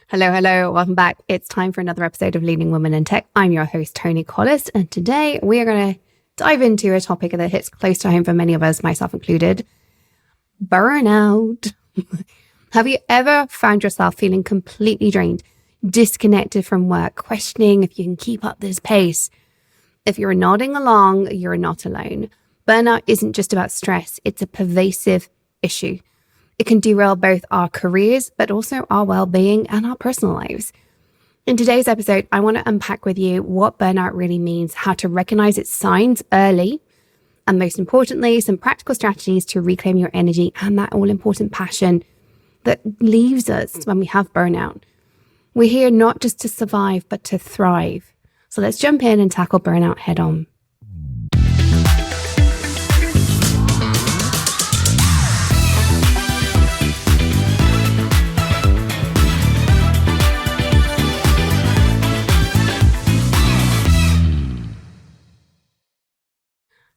Hello, hello. Welcome back. It's time for another episode of Leading Women in Tech. I'm your host, Toni Collis, and today we are going to dive into a topic that hits close to home for many of us, myself included: burnout. Have you ever found yourself feeling completely drained, disconnected from work, questioning if you can keep up this pace? If you're nodding along, you're not alone. Burnout isn't just about stress. It's a pervasive issue. It can derail both our careers, but also our well-being and our personal lives. In today's episode, I want to unpack with you what burnout really means, how to recognize its signs early, and most importantly, some practical strategies to reclaim your energy and that all-important passion that leaves us when we have burnout. We're here not just to survive, but to thrive. So let's jump in and tackle burnout head on.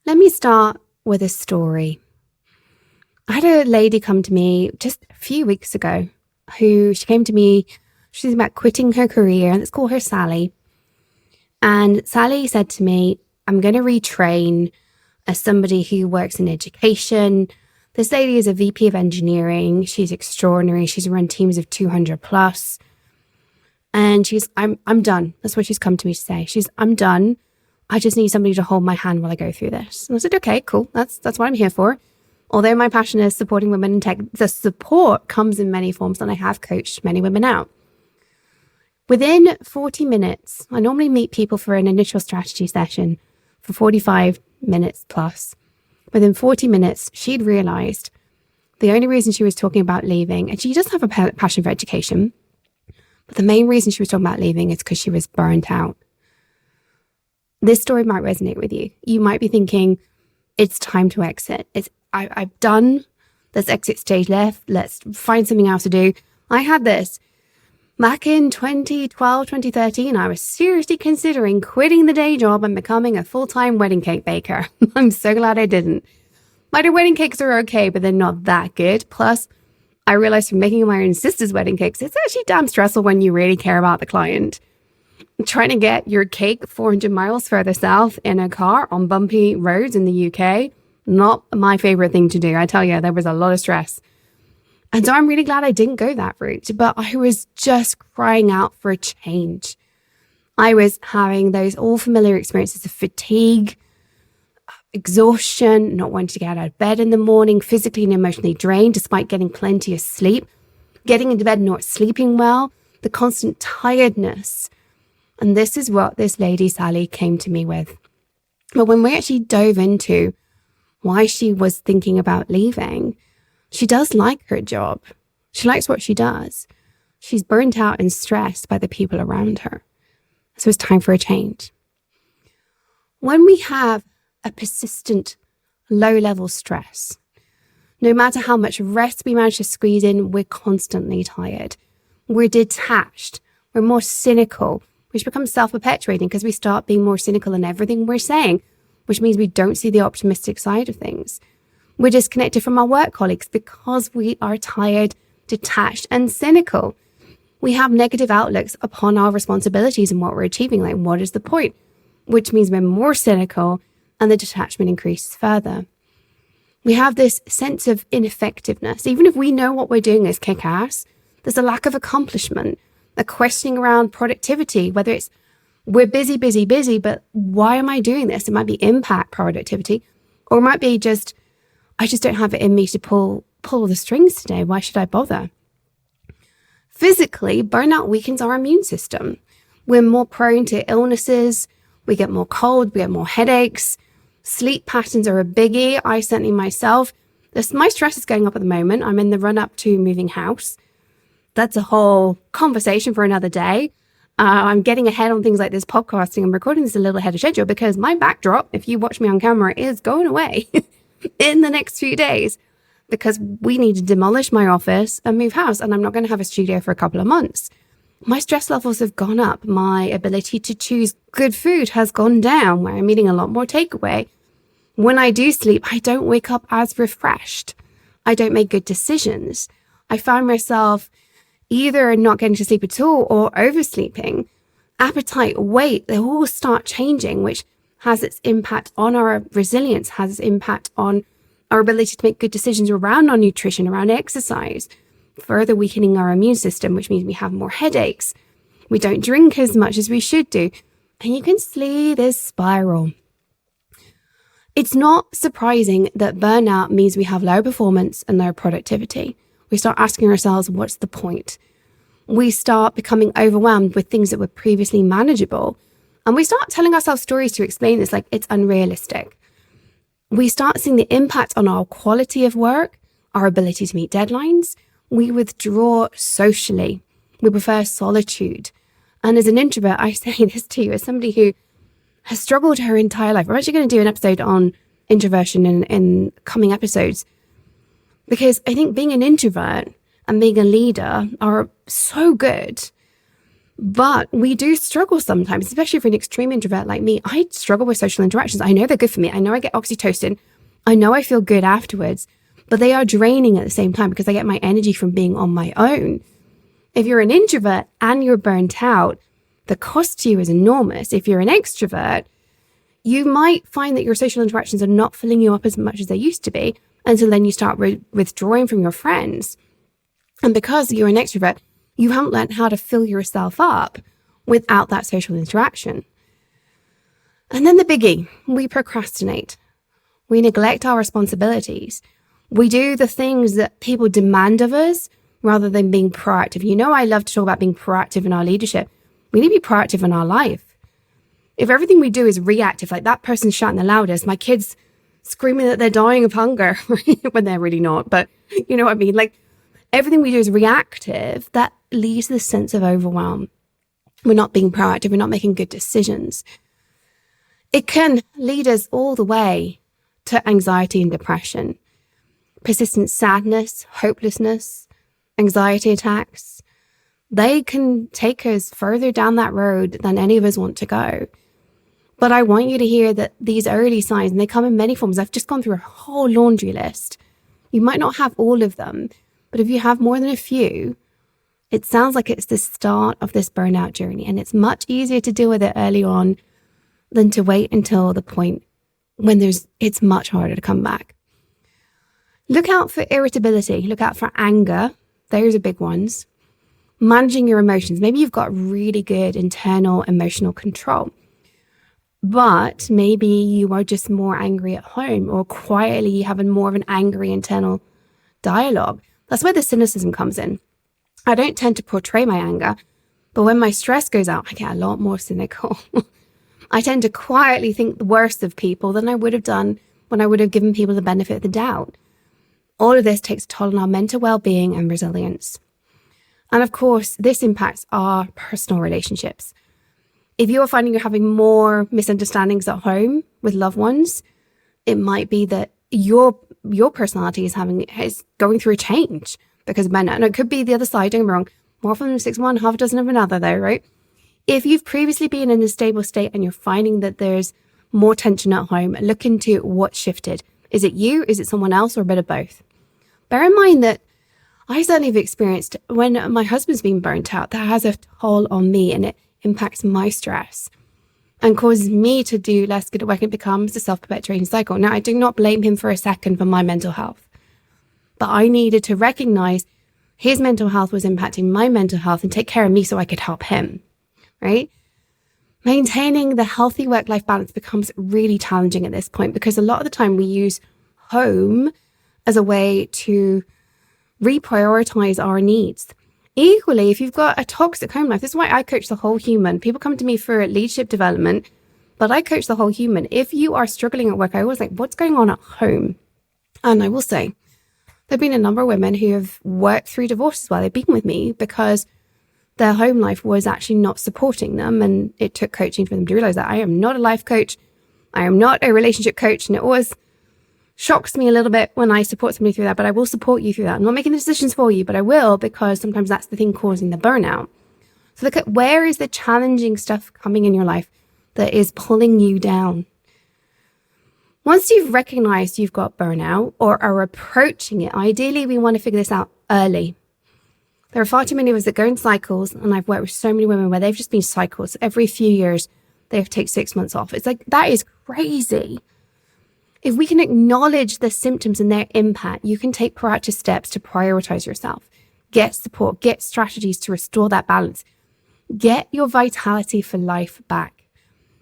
Let me start with a story. I had a lady come to me just a few weeks ago she came to me, she's about quitting her career, and let's call her Sally. And Sally said to me, I'm going to retrain as somebody who works in education. This lady is a VP of engineering. She's extraordinary. She's run teams of 200 plus. And I'm done. That's what she's come to me to say. I'm done. I just need somebody to hold my hand while I go through this. And I said, okay, cool. That's what I'm here for. Although my passion is supporting women in tech, the support comes in many forms, and I have coached many women out. Within 40 minutes, I normally meet people for an initial strategy session for 45 minutes plus. Within 40 minutes, she'd realized the only reason she was talking about leaving, and she does have a passion for education, but the main reason she was talking about leaving is because she was burnt out. This story might resonate with you. You might be thinking, it's time to exit. I've done this exit stage left. Let's find something else to do. I had this. Back in 2012, 2013, I was seriously considering quitting the day job and becoming a full-time wedding cake baker. I'm so glad I didn't. My wedding cakes are okay, but they're not that good. Plus, I realized from making my own sister's wedding cakes, it's actually damn stressful when you really care about the client. Trying to get your cake 400 miles further south in a car on bumpy roads in the UK, not my favorite thing to do. I tell you, there was a lot of stress. And so I'm really glad I didn't go that route, but I was just crying out for a change. I was having those all familiar experiences of fatigue, exhaustion, not wanting to get out of bed in the morning, physically and emotionally drained despite getting plenty of sleep, getting into bed not sleeping well, the constant tiredness. And this is what this lady, Sally, came to me with. But when we actually dove into why she was thinking about leaving, she does like her job. She likes what she does. She's burnt out and stressed by the people around her. So it's time for a change. When we have a persistent low-level stress, no matter how much rest we manage to squeeze in, we're constantly tired. We're detached. We're more cynical, which becomes self-perpetuating because we start being more cynical in everything we're saying, which means we don't see the optimistic side of things. We're disconnected from our work colleagues because we are tired, detached, and cynical. We have negative outlooks upon our responsibilities and what we're achieving, like what is the point? Which means we're more cynical and the detachment increases further. We have this sense of ineffectiveness. Even if we know what we're doing is kick ass, there's a lack of accomplishment, a questioning around productivity, whether it's we're busy, but why am I doing this? It might be impact productivity, or it might be just, I just don't have it in me to pull the strings today. Why should I bother? Physically, burnout weakens our immune system. We're more prone to illnesses. We get more cold. We get more headaches. Sleep patterns are a biggie. I certainly myself, my stress is going up at the moment. I'm in the run up to moving house. That's a whole conversation for another day. I'm getting ahead on things like this podcasting. I'm recording this a little ahead of schedule because my backdrop, if you watch me on camera, is going away in the next few days because we need to demolish my office and move house, and I'm not going to have a studio for a couple of months. My stress levels have gone up. My ability to choose good food has gone down, where I'm eating a lot more takeaway. When I do sleep, I don't wake up as refreshed. I don't make good decisions. I find myself either not getting to sleep at all or oversleeping, appetite, weight, they all start changing, which has its impact on our resilience, has its impact on our ability to make good decisions around our nutrition, around exercise, further weakening our immune system, which means we have more headaches. We don't drink as much as we should do. And you can see this spiral. It's not surprising that burnout means we have low performance and low productivity. We start asking ourselves, what's the point? We start becoming overwhelmed with things that were previously manageable. And we start telling ourselves stories to explain this, like it's unrealistic. We start seeing the impact on our quality of work, our ability to meet deadlines. We withdraw socially. We prefer solitude. And as an introvert, I say this to you as somebody who has struggled her entire life. I'm actually going to do an episode on introversion in coming episodes, because I think being an introvert and being a leader are so good. But we do struggle sometimes, especially for an extreme introvert like me. I struggle with social interactions. I know they're good for me. I know I get oxytocin. I know I feel good afterwards, but they are draining at the same time because I get my energy from being on my own. If you're an introvert and you're burnt out, the cost to you is enormous. If you're an extrovert, you might find that your social interactions are not filling you up as much as they used to be until then you start withdrawing from your friends. And because you're an extrovert, you haven't learned how to fill yourself up without that social interaction. And then the biggie, we procrastinate. We neglect our responsibilities. We do the things that people demand of us rather than being proactive. You know, I love to talk about being proactive in our leadership. We need to be proactive in our life. If everything we do is reactive, like that person's shouting the loudest, my kids screaming that they're dying of hunger when they're really not, but you know what I mean? Like everything we do is reactive. That leads to this sense of overwhelm. We're not being proactive. We're not making good decisions. It can lead us all the way to anxiety and depression, persistent sadness, hopelessness, anxiety attacks. They can take us further down that road than any of us want to go. But I want you to hear that these early signs, and they come in many forms. I've just gone through a whole laundry list. You might not have all of them, but if you have more than a few, it sounds like it's the start of this burnout journey. And it's much easier to deal with it early on than to wait until the point when it's much harder to come back. Look out for irritability. Look out for anger. Those are big ones. Managing your emotions. Maybe you've got really good internal emotional control, but maybe you are just more angry at home, or quietly having more of an angry internal dialogue. That's where the cynicism comes in. I don't tend to portray my anger, but when my stress goes out, I get a lot more cynical. I tend to quietly think the worst of people than I would have done when I would have given people the benefit of the doubt. All of this takes a toll on our mental well-being and resilience. And of course, this impacts our personal relationships. If you're finding you're having more misunderstandings at home with loved ones, it might be that your personality is going through a change because of burnout. And it could be the other side, don't get me wrong. More often than 6 of one, half a dozen of another though, right? If you've previously been in a stable state and you're finding that there's more tension at home, look into what shifted. Is it you? Is it someone else, or a bit of both? Bear in mind that I certainly have experienced when my husband's been burnt out, that has a toll on me and it impacts my stress and causes me to do less good at work. It becomes a self-perpetuating cycle. Now, I do not blame him for a second for my mental health, but I needed to recognize his mental health was impacting my mental health and take care of me so I could help him, right? Maintaining the healthy work-life balance becomes really challenging at this point because a lot of the time we use home as a way to reprioritize our needs. Equally, if you've got a toxic home life, this is why I coach the whole human. People come to me for leadership development, but I coach the whole human. If you are struggling at work, I always like, what's going on at home? And I will say, there have been a number of women who have worked through divorce as well. They've been with me because their home life was actually not supporting them. And it took coaching for them to realize that I am not a life coach. I am not a relationship coach. And it always shocks me a little bit when I support somebody through that, but I will support you through that. I'm not making the decisions for you, but I will, because sometimes that's the thing causing the burnout. So look at where is the challenging stuff coming in your life that is pulling you down. Once you've recognized you've got burnout or are approaching it, ideally we want to figure this out early. There are far too many of us that go in cycles, and I've worked with so many women where they've just been cycles. Every few years, they have to take 6 months off. It's like, that is crazy. If we can acknowledge the symptoms and their impact, you can take proactive steps to prioritize yourself, get support, get strategies to restore that balance, get your vitality for life back.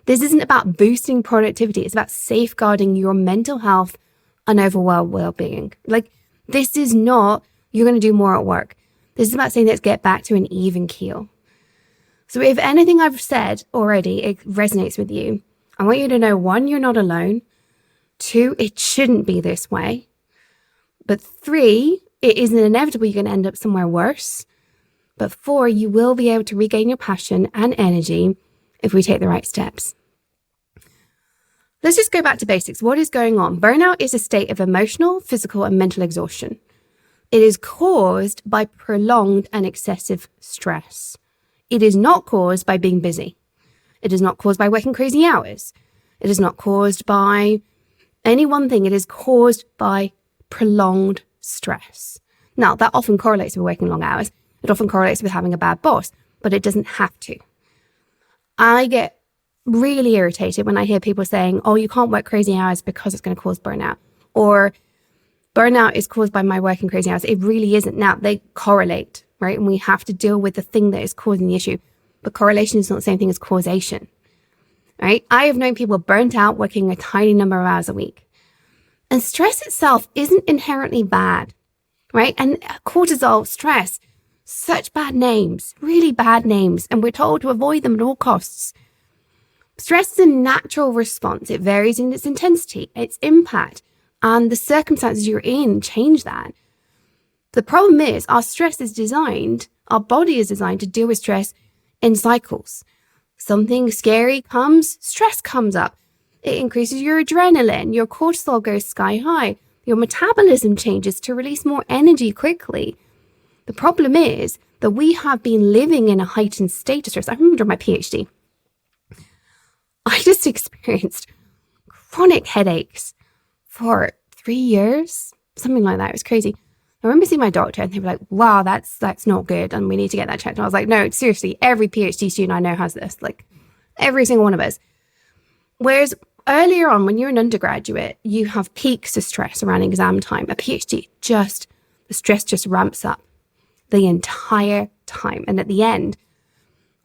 This isn't about boosting productivity. It's about safeguarding your mental health and overall well-being. Like, this is not, you're going to do more at work. This is about saying, let's get back to an even keel. So if anything I've said already, it resonates with you, I want you to know, 1, you're not alone. 2, it shouldn't be this way. But 3, it isn't inevitable you're going to end up somewhere worse. But 4, you will be able to regain your passion and energy if we take the right steps. Let's just go back to basics. What is going on? Burnout is a state of emotional, physical, and mental exhaustion. It is caused by prolonged and excessive stress. It is not caused by being busy. It is not caused by working crazy hours. It is not caused by any one thing. It is caused by prolonged stress. Now, that often correlates with working long hours. It often correlates with having a bad boss, but it doesn't have to. I get really irritated when I hear people saying, oh, you can't work crazy hours because it's going to cause burnout. Or burnout is caused by my working crazy hours. It really isn't. Now, they correlate, right? And we have to deal with the thing that is causing the issue. But correlation is not the same thing as causation, right? I have known people burnt out working a tiny number of hours a week. And stress itself isn't inherently bad, right? And cortisol, stress, such bad names, really bad names. And we're told to avoid them at all costs. Stress is a natural response. It varies in its intensity, its impact, and the circumstances you're in change that. The problem is our body is designed to deal with stress in cycles. Something scary comes, stress comes up. It increases your adrenaline, your cortisol goes sky high, your metabolism changes to release more energy quickly. The problem is that we have been living in a heightened state of stress. I remember during my PhD, I just experienced chronic headaches for 3 years, something like that. It was crazy. I remember seeing my doctor and they were like, wow, that's not good. And we need to get that checked. And I was like, no, seriously, every PhD student I know has this, like every single one of us. Whereas earlier on, when you're an undergraduate, you have peaks of stress around exam time. A PhD, the stress just ramps up the entire time. And at the end,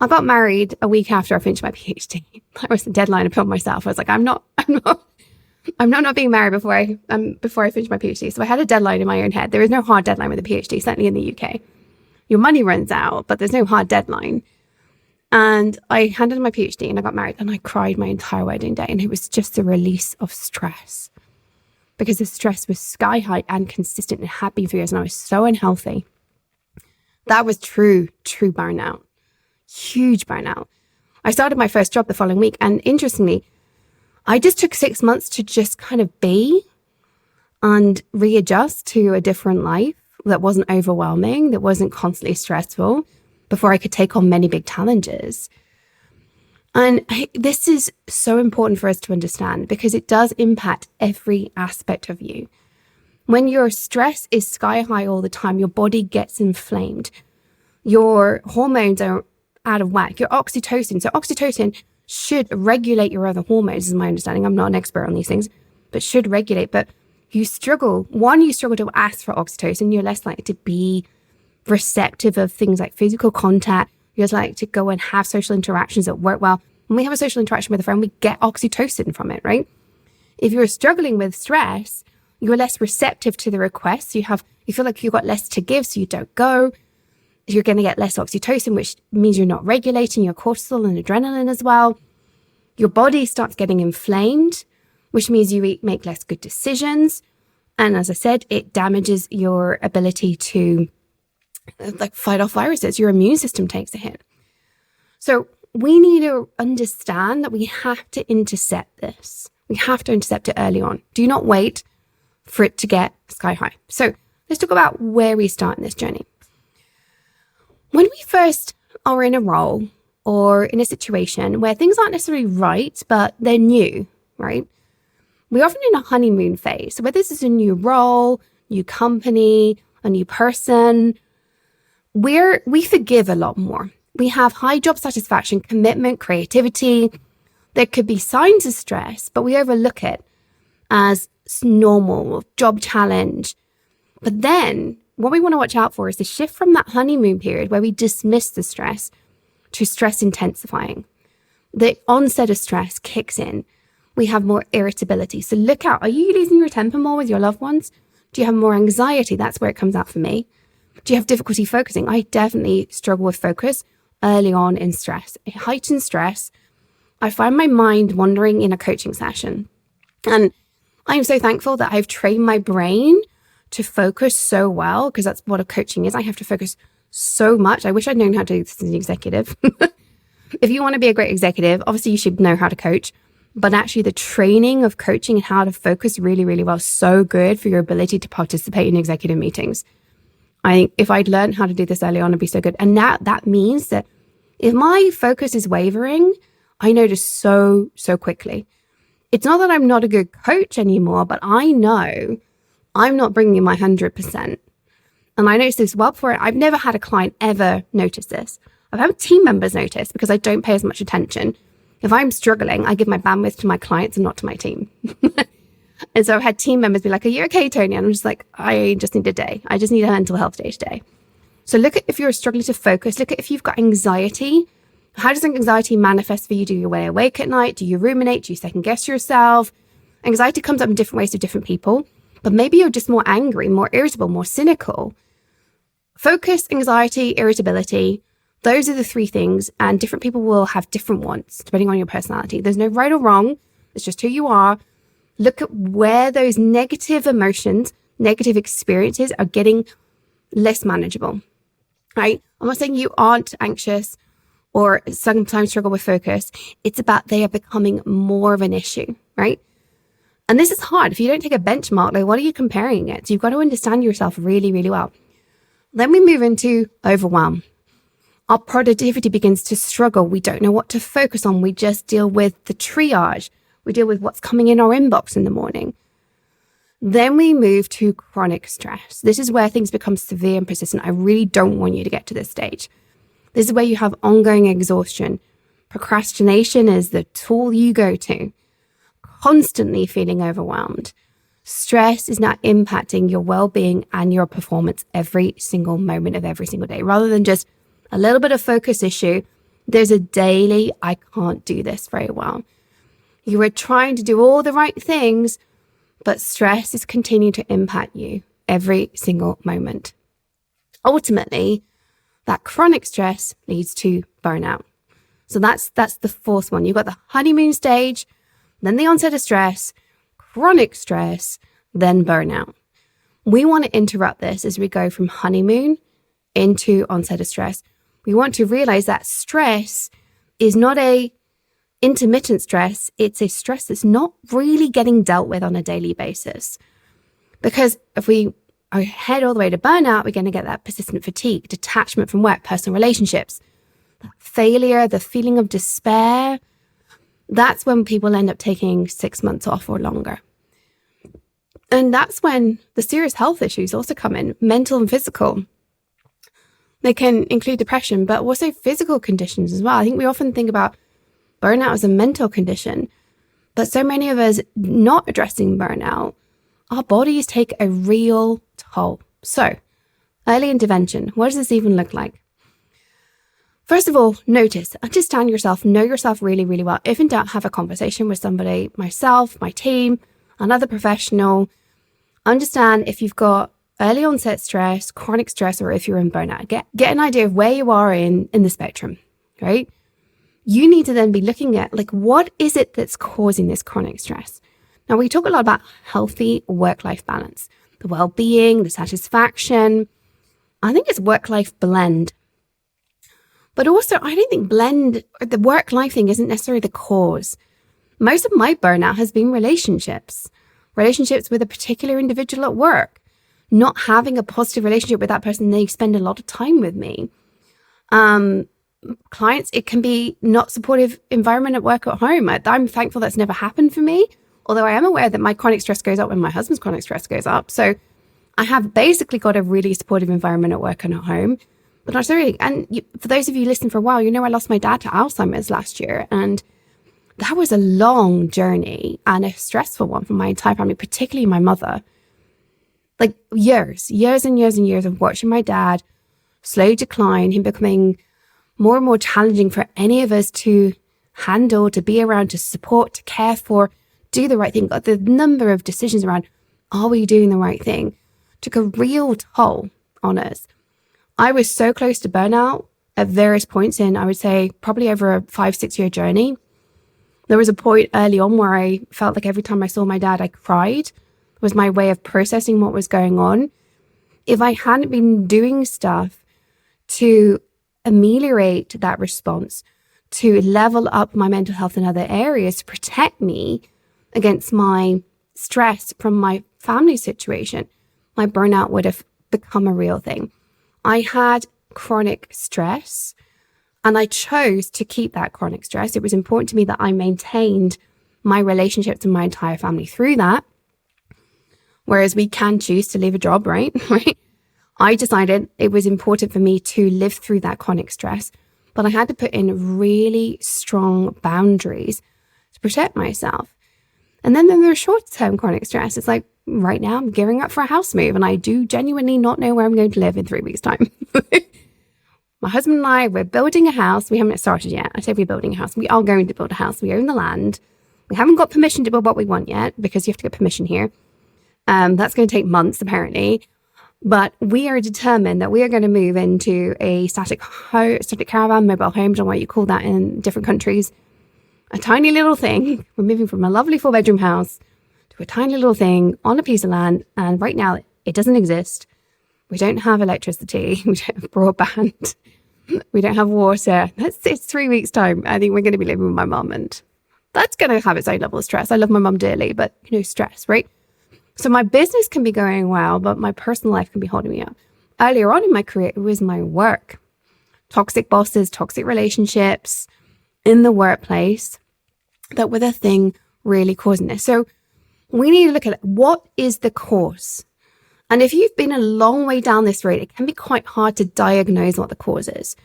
I got married a week after I finished my PhD. That was the deadline I put on myself. I was like, I'm not being married before I finish my PhD. So I had a deadline in my own head. There is no hard deadline with a PhD, certainly in the UK. Your money runs out, but there's no hard deadline. And I handed in my PhD and I got married and I cried my entire wedding day. And it was just a release of stress because the stress was sky high and consistent and had been for years. And I was so unhealthy. That was true burnout. Huge burnout. I started my first job the following week. And interestingly, I just took 6 months to just kind of be and readjust to a different life that wasn't overwhelming, that wasn't constantly stressful, before I could take on many big challenges. And this is so important for us to understand because it does impact every aspect of you. When your stress is sky high all the time, your body gets inflamed. Your hormones are out of whack. Your oxytocin. So oxytocin should regulate your other hormones, is my understanding. I'm not an expert on these things, but should regulate. But you struggle to ask for oxytocin. You're less likely to be receptive of things like physical contact. You're less likely to go and have social interactions that work well. When we have a social interaction with a friend, we get oxytocin from it, right? If you're struggling with stress, you're less receptive to the requests. You feel like you've got less to give, so you don't go. You're going to get less oxytocin, which means you're not regulating your cortisol and adrenaline as well. Your body starts getting inflamed, which means you make less good decisions. And as I said, it damages your ability to fight off viruses. Your immune system takes a hit. So we need to understand that we have to intercept this. We have to intercept it early on. Do not wait for it to get sky high. So let's talk about where we start in this journey. When we first are in a role or in a situation where things aren't necessarily right, but they're new, right? We're often in a honeymoon phase. So whether this is a new role, new company, a new person, we forgive a lot more. We have high job satisfaction, commitment, creativity. There could be signs of stress, but we overlook it as normal, job challenge. But then what we want to watch out for is the shift from that honeymoon period where we dismiss the stress to stress intensifying. The onset of stress kicks in. We have more irritability. So look out. Are you losing your temper more with your loved ones? Do you have more anxiety? That's where it comes out for me. Do you have difficulty focusing? I definitely struggle with focus early on in stress. Heightened stress, I find my mind wandering in a coaching session. And I'm so thankful that I've trained my brain to focus so well, because that's what a coaching is. I have to focus so much. I wish I'd known how to do this as an executive. If you want to be a great executive, obviously you should know how to coach. But actually the training of coaching and how to focus really, really well is so good for your ability to participate in executive meetings. I think if I'd learned how to do this early on, it'd be so good. And that means that if my focus is wavering, I notice so quickly. It's not that I'm not a good coach anymore, but I know I'm not bringing my 100%. And I noticed this well before. I've never had a client ever notice this. I've had team members notice because I don't pay as much attention. If I'm struggling, I give my bandwidth to my clients and not to my team. And so I've had team members be like, are you okay, Toni? And I'm just like, I just need a day. I just need a mental health day today. So look at if you're struggling to focus, look at if you've got anxiety. How does anxiety manifest for you? Do you lay awake at night? Do you ruminate? Do you second guess yourself? Anxiety comes up in different ways to different people, but maybe you're just more angry, more irritable, more cynical. Focus, anxiety, irritability. Those are the three things, and different people will have different ones depending on your personality. There's no right or wrong. It's just who you are. Look at where those negative emotions, negative experiences are getting less manageable, right? I'm not saying you aren't anxious or sometimes struggle with focus. It's about they are becoming more of an issue, right? And this is hard. If you don't take a benchmark, like what are you comparing it? So you've got to understand yourself really, really well. Then we move into overwhelm. Our productivity begins to struggle. We don't know what to focus on. We just deal with the triage. We deal with what's coming in our inbox in the morning. Then we move to chronic stress. This is where things become severe and persistent. I really don't want you to get to this stage. This is where you have ongoing exhaustion. Procrastination is the tool you go to. Constantly feeling overwhelmed. Stress is now impacting your well-being and your performance every single moment of every single day. Rather than just a little bit of focus issue, there's a daily, I can't do this very well. You are trying to do all the right things, but stress is continuing to impact you every single moment. Ultimately, that chronic stress leads to burnout. So that's the fourth one. You've got the honeymoon stage, then the onset of stress, chronic stress, then burnout. We want to interrupt this as we go from honeymoon into onset of stress. We want to realize that stress is not a intermittent stress. It's a stress that's not really getting dealt with on a daily basis. Because if we head all the way to burnout, we're going to get that persistent fatigue, detachment from work, personal relationships, that failure, the feeling of despair. That's when people end up taking 6 months off or longer. And that's when the serious health issues also come in, mental and physical. They can include depression, but also physical conditions as well. I think we often think about burnout as a mental condition, but so many of us not addressing burnout, our bodies take a real toll. So, early intervention, what does this even look like? First of all, notice, understand yourself, know yourself really, really well. If in doubt, have a conversation with somebody, myself, my team, another professional. Understand if you've got early onset stress, chronic stress, or if you're in burnout. Get an idea of where you are in the spectrum, right? You need to then be looking at, like, what is it that's causing this chronic stress? Now, we talk a lot about healthy work-life balance, the well-being, the satisfaction. I think it's work-life blend. But also, I don't think blend, or the work-life thing isn't necessarily the cause. Most of my burnout has been relationships with a particular individual at work, not having a positive relationship with that person. They spend a lot of time with me. Clients, it can be not supportive environment at work, at home. I'm thankful that's never happened for me, although I am aware that my chronic stress goes up when my husband's chronic stress goes up. So I have basically got a really supportive environment at work and at home. But not really. And for those of you listening for a while, I lost my dad to Alzheimer's last year. And that was a long journey and a stressful one for my entire family, particularly my mother. Like years and years and years of watching my dad slowly decline, him becoming more and more challenging for any of us to handle, to be around, to support, to care for, do the right thing. The number of decisions around, are we doing the right thing, took a real toll on us. I was so close to burnout at various points in, I would say, probably over a 5-6 year journey. There was a point early on where I felt like every time I saw my dad, I cried. It was my way of processing what was going on. If I hadn't been doing stuff to ameliorate that response, to level up my mental health in other areas, to protect me against my stress from my family situation, my burnout would have become a real thing. I had chronic stress and I chose to keep that chronic stress. It was important to me that I maintained my relationships with my entire family through that. Whereas we can choose to leave a job, right? I decided it was important for me to live through that chronic stress, but I had to put in really strong boundaries to protect myself. And then there's short-term chronic stress. It's like, right now I'm gearing up for a house move and I do genuinely not know where I'm going to live in 3 weeks' time. My husband and I, we're building a house. We haven't started yet. I say we're building a house. We are going to build a house. We own the land. We haven't got permission to build what we want yet because you have to get permission here. That's going to take months apparently. But we are determined that we are going to move into a static caravan, mobile home, don't know what you call that in different countries. A tiny little thing. We're moving from a lovely 4-bedroom house to a tiny little thing on a piece of land. And right now it doesn't exist. We don't have electricity. We don't have broadband. We don't have water. It's 3 weeks' time. I think we're going to be living with my mum, and that's going to have its own level of stress. I love my mum dearly, but stress, right? So my business can be going well, but my personal life can be holding me up. Earlier on in my career, it was my work. Toxic bosses, toxic relationships in the workplace that were the thing really causing this. So we need to look at what is the cause. And if you've been a long way down this road, it can be quite hard to diagnose what the cause is.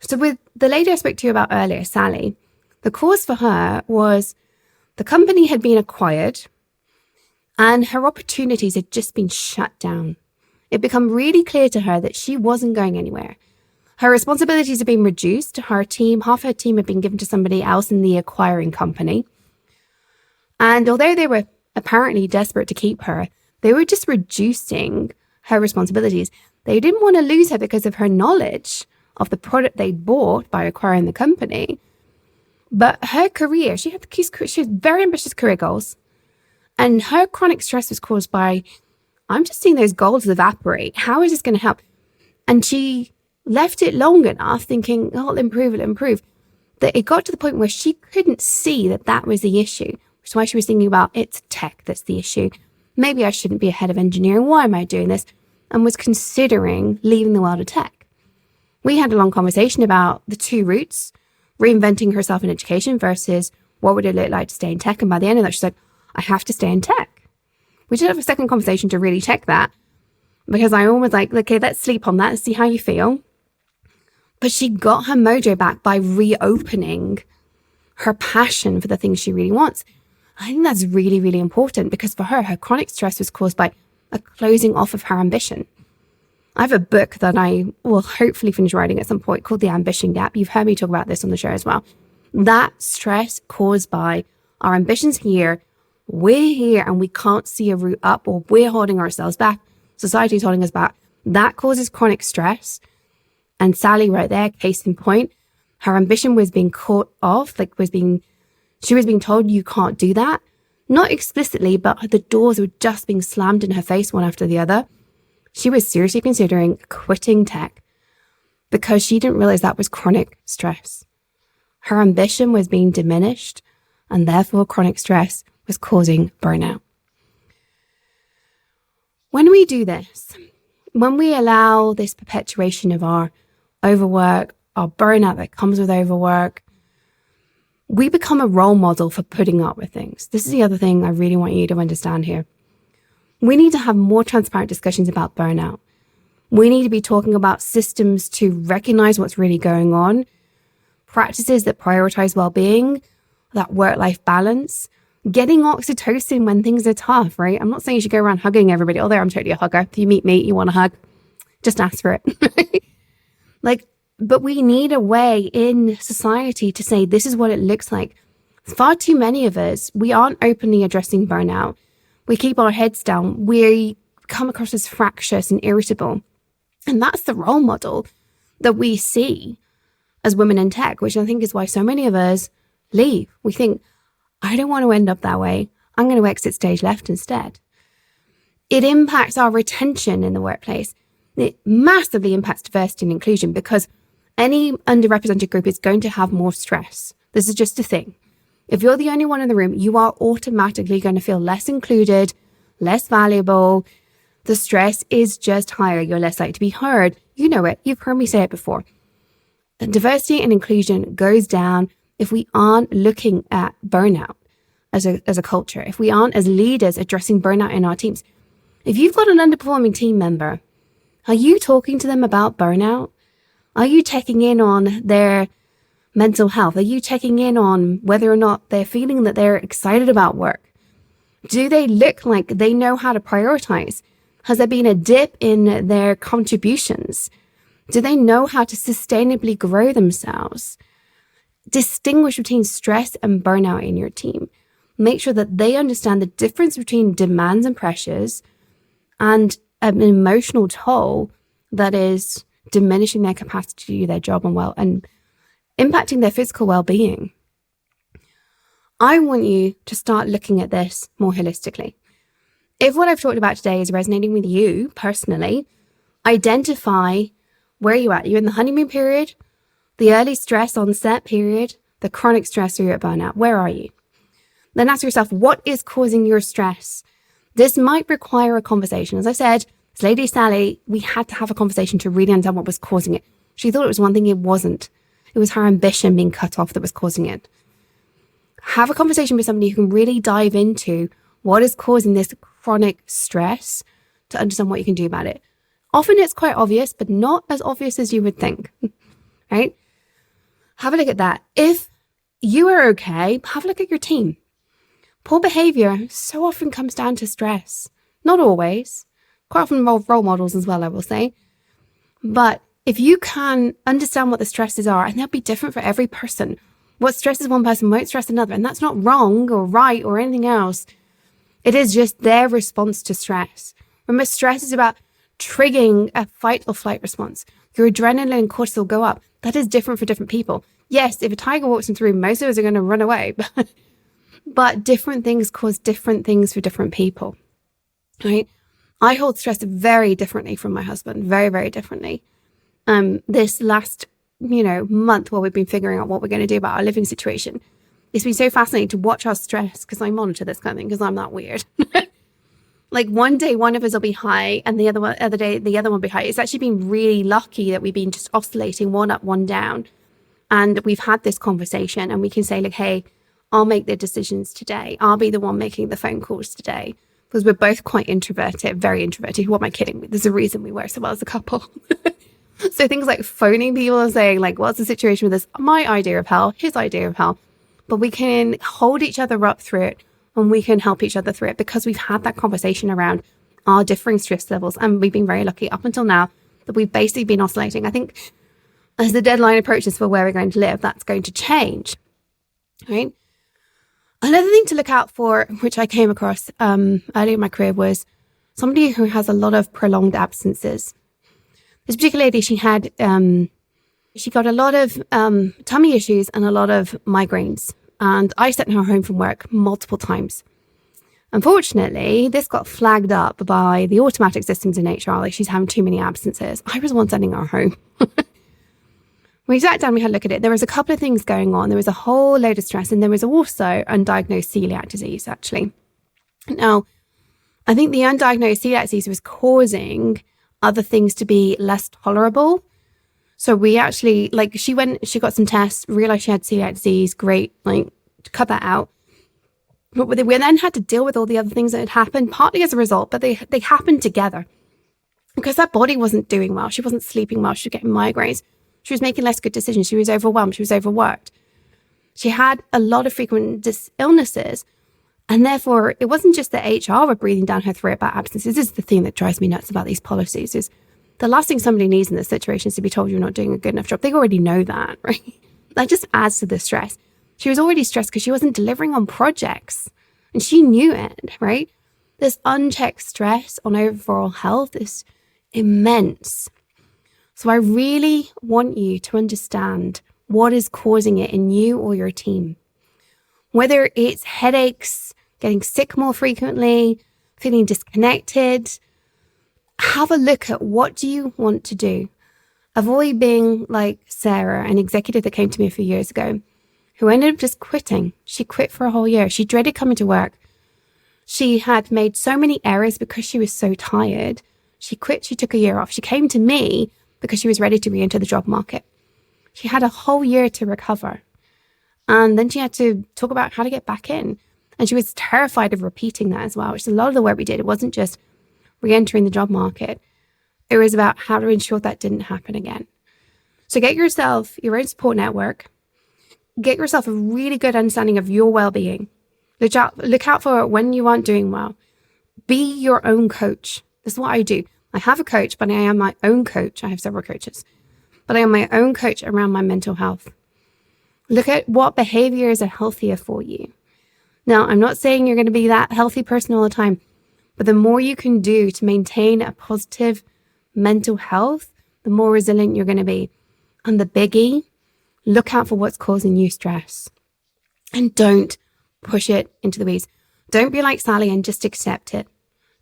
So with the lady I spoke to you about earlier, Sally, the cause for her was the company had been acquired and her opportunities had just been shut down. It became really clear to her that she wasn't going anywhere. Her responsibilities had been reduced to her team. Half her team had been given to somebody else in the acquiring company. And although they were apparently desperate to keep her, they were just reducing her responsibilities. They didn't want to lose her because of her knowledge of the product they bought by acquiring the company. But her career, she had very ambitious career goals. And her chronic stress was caused by, I'm just seeing those goals evaporate. How is this going to help? And she left it long enough thinking, it'll improve, that it got to the point where she couldn't see that that was the issue, which is why she was thinking about it's tech that's the issue. Maybe I shouldn't be a head of engineering. Why am I doing this? And was considering leaving the world of tech. We had a long conversation about the two routes, reinventing herself in education versus what would it look like to stay in tech. And by the end of that, she's like, I have to stay in tech. We did have a second conversation to really check that because I always like, okay, let's sleep on that and see how you feel. But she got her mojo back by reopening her passion for the things she really wants. I think that's really, really important because for her chronic stress was caused by a closing off of her ambition. I have a book that I will hopefully finish writing at some point called The Ambition Gap. You've heard me talk about this on the show as well. That stress caused by our ambitions here, we're here and we can't see a route up, or we're holding ourselves back. Society's holding us back. That causes chronic stress. And Sally right there, case in point, her ambition was being caught off, she was being told you can't do that. Not explicitly, but the doors were just being slammed in her face one after the other. She was seriously considering quitting tech because she didn't realize that was chronic stress. Her ambition was being diminished and therefore chronic stress was causing burnout. When we do this, when we allow this perpetuation of our overwork, our burnout that comes with overwork, we become a role model for putting up with things. This is the other thing I really want you to understand here. We need to have more transparent discussions about burnout. We need to be talking about systems to recognize what's really going on, practices that prioritize well-being, that work-life balance, getting oxytocin when things are tough, right? I'm not saying you should go around hugging everybody, although I'm totally a hugger. If you meet me, you want a hug, just ask for it. But we need a way in society to say, this is what it looks like. Far too many of us, we aren't openly addressing burnout. We keep our heads down. We come across as fractious and irritable. And that's the role model that we see as women in tech, which I think is why so many of us leave. We think, I don't want to end up that way. I'm going to exit stage left instead. It impacts our retention in the workplace. It massively impacts diversity and inclusion because any underrepresented group is going to have more stress. This is just a thing. If you're the only one in the room, you are automatically going to feel less included, less valuable. The stress is just higher. You're less likely to be heard. You know it. You've heard me say it before. Diversity and inclusion goes down if we aren't looking at burnout as a culture, if we aren't as leaders addressing burnout in our teams. If you've got an underperforming team member, are you talking to them about burnout? Are you checking in on their mental health? Are you checking in on whether or not they're feeling that they're excited about work? Do they look like they know how to prioritize? Has there been a dip in their contributions? Do they know how to sustainably grow themselves? Distinguish between stress and burnout in your team. Make sure that they understand the difference between demands and pressures and an emotional toll that is diminishing their capacity to do their job and impacting their physical well-being. I want you to start looking at this more holistically. If what I've talked about today is resonating with you personally, identify where you're at. You're in the honeymoon period, the early stress onset period, the chronic stress, or you're at burnout. Where are you? Then ask yourself, what is causing your stress? This might require a conversation. As I said, this lady, Sally, we had to have a conversation to really understand what was causing it. She thought it was one thing, it wasn't. It was her ambition being cut off that was causing it. Have a conversation with somebody who can really dive into what is causing this chronic stress to understand what you can do about it. Often it's quite obvious, but not as obvious as you would think, right? Have a look at that. If you are okay, have a look at your team. Poor behavior so often comes down to stress. Not always. Quite often role models as well, I will say. But if you can understand what the stresses are, and they'll be different for every person. What stresses one person won't stress another. And that's not wrong or right or anything else. It is just their response to stress. Remember, stress is about triggering a fight or flight response. Your adrenaline and cortisol go up. That is different for different people. Yes, if a tiger walks into the room, most of us are going to run away. But different things cause different things for different people, right? I hold stress very differently from my husband, very, very differently. This last, month while we've been figuring out what we're going to do about our living situation, it's been so fascinating to watch our stress because I monitor this kind of thing because I'm that weird. Like one day, one of us will be high and the other day, the other one will be high. It's actually been really lucky that we've been just oscillating one up, one down. And we've had this conversation and we can say, like, hey, I'll make the decisions today. I'll be the one making the phone calls today. Because we're both quite introverted, very introverted. What am I kidding? There's a reason we work so well as a couple. So things like phoning people and saying, like, what's the situation with this? My idea of hell, his idea of hell. But we can hold each other up through it and we can help each other through it because we've had that conversation around our differing stress levels. And we've been very lucky up until now that we've basically been oscillating. I think as the deadline approaches for where we're going to live, that's going to change, right? Another thing to look out for, which I came across early in my career, was somebody who has a lot of prolonged absences. This particular lady, she got a lot of tummy issues and a lot of migraines. And I sent her home from work multiple times. Unfortunately, this got flagged up by the automatic systems in HR, like she's having too many absences. I was the one sending her home. We sat down, we had a look at it. There was a couple of things going on. There was a whole load of stress, and there was also undiagnosed celiac disease, actually. Now, I think the undiagnosed celiac disease was causing other things to be less tolerable. So we actually, she got some tests, realized she had celiac disease, great, cut that out. But we then had to deal with all the other things that had happened, partly as a result, but they happened together. because her body wasn't doing well. She wasn't sleeping well. She was getting migraines. She was making less good decisions. She was overwhelmed. She was overworked. She had a lot of frequent illnesses. And therefore, it wasn't just that HR were breathing down her throat about absences. This is the thing that drives me nuts about these policies, is the last thing somebody needs in this situation is to be told you're not doing a good enough job. They already know that, right? That just adds to the stress. She was already stressed because she wasn't delivering on projects. And she knew it, right? This unchecked stress on overall health is immense. So I really want you to understand what is causing it in you or your team. Whether it's headaches, getting sick more frequently, feeling disconnected, have a look at what do you want to do. Avoid being like Sarah, an executive that came to me a few years ago, who ended up just quitting. She quit for a whole year. She dreaded coming to work. She had made so many errors because she was so tired. She quit. She took a year off. She came to me because she was ready to re-enter the job market. She had a whole year to recover. And then she had to talk about how to get back in. And she was terrified of repeating that as well, which is a lot of the work we did. It wasn't just re-entering the job market. It was about how to ensure that didn't happen again. So get yourself your own support network. Get yourself a really good understanding of your well-being. Look out for it when you aren't doing well. Be your own coach. This is what I do. I have a coach, but I am my own coach. I have several coaches, but I am my own coach around my mental health. Look at what behaviors are healthier for you. Now, I'm not saying you're going to be that healthy person all the time, but the more you can do to maintain a positive mental health, the more resilient you're going to be. And the biggie, look out for what's causing you stress. And don't push it into the weeds. Don't be like Sally and just accept it.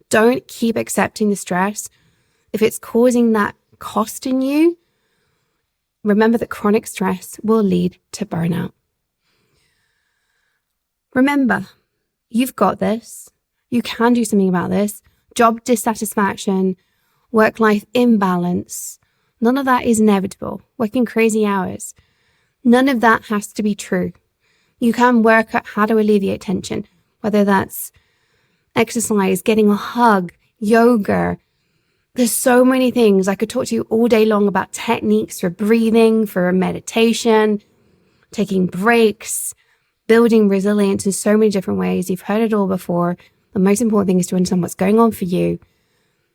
Don't keep accepting the stress. If it's causing that cost in you, remember that chronic stress will lead to burnout. Remember, you've got this. You can do something about this. Job dissatisfaction, work-life imbalance, none of that is inevitable. Working crazy hours, none of that has to be true. You can work at how to alleviate tension, whether that's exercise, getting a hug, yoga. There's so many things. I could talk to you all day long about techniques for breathing, for meditation, taking breaks, building resilience in so many different ways. You've heard it all before. The most important thing is to understand what's going on for you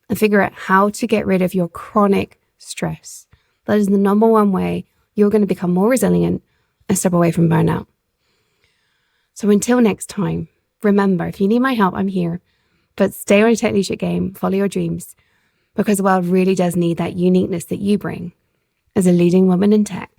and figure out how to get rid of your chronic stress. That is the number one way you're going to become more resilient and step away from burnout. So until next time, remember, if you need my help, I'm here. But stay on a tech leadership game, follow your dreams, because the world really does need that uniqueness that you bring as a leading woman in tech.